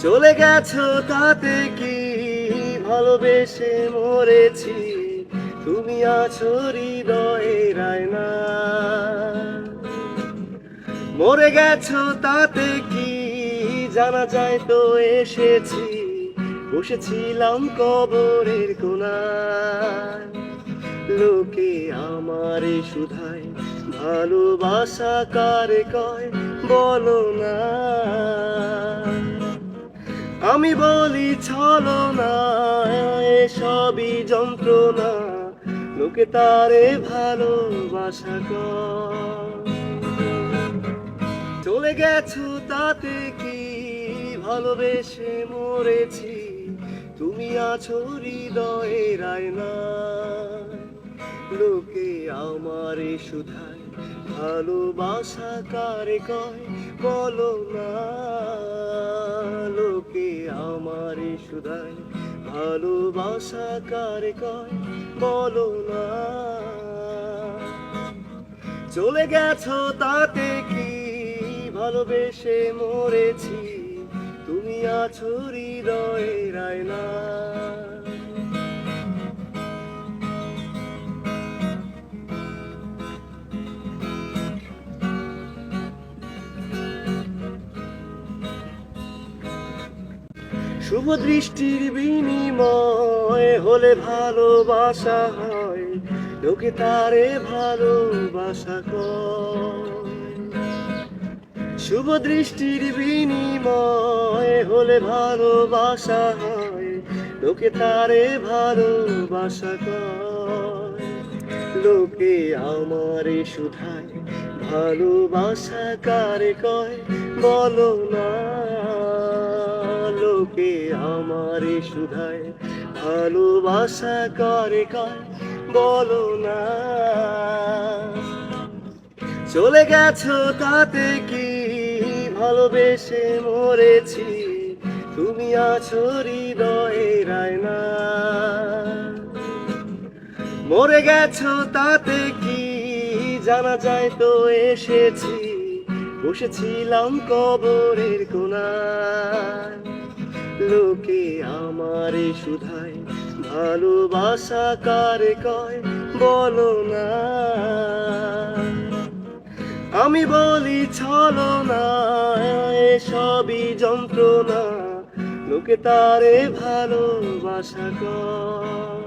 চলে গেছো তাতে কি ভালোবেসে মরেছি, তুমি আছো হৃদয়ের আয়নায়। মরে গেছো তাতে কি জানা যায় তো এসেছি, বসেছিলাম কবরের কোণায়। লোকে আমারে শুধায় ভালোবাসা কারে কয় বলো না, আমি বলি ছলনা, এসবই যন্ত্রণা, লোকে তারে ভালোবাসা কয়। চলে গেছো তাতে কি ভালোবেসে মরেছি, তুমি আছো হৃদয়ের আয়নায়। লোকে আমারে শুধায় ভালোবাসা কারে কয় বলো না, লোকে আমারে শুধায় ভালোবাসা কারে কয় বলো না। চলে গেছো তাতে কি ভালোবেসে মরেছি, তুমি আছো হৃদয়ের আয়নায়। শুভ দৃষ্টির বিনিময় হলে ভালোবাসা হয়, লোকে তারে ভালোবাসা কয়। শুভ দৃষ্টির বিনিময় হলে ভালোবাসা হয়, লোকে তারে ভালোবাসা কয়। লোকে আমারে শুধায় ভালোবাসা কারে কয় বলো না, লোকে আমারে শুধায় ভালোবাসা কারে কয় বলো না। চলে গেছো তাতে কি ভালোবেসে মরেছি, তুমি আছো হৃদয়ের আয়নায়। মরে গেছো তাতে কি জানা যায় তো এসেছি, বসেছিলাম কবরের কোণায়। লোকে আমারে শুধায় ভালোবাসা কারে কয় বলো না, আমি বলি ছলনা, এসবই যন্ত্রণা, লোকে তারে ভালোবাসা কয়।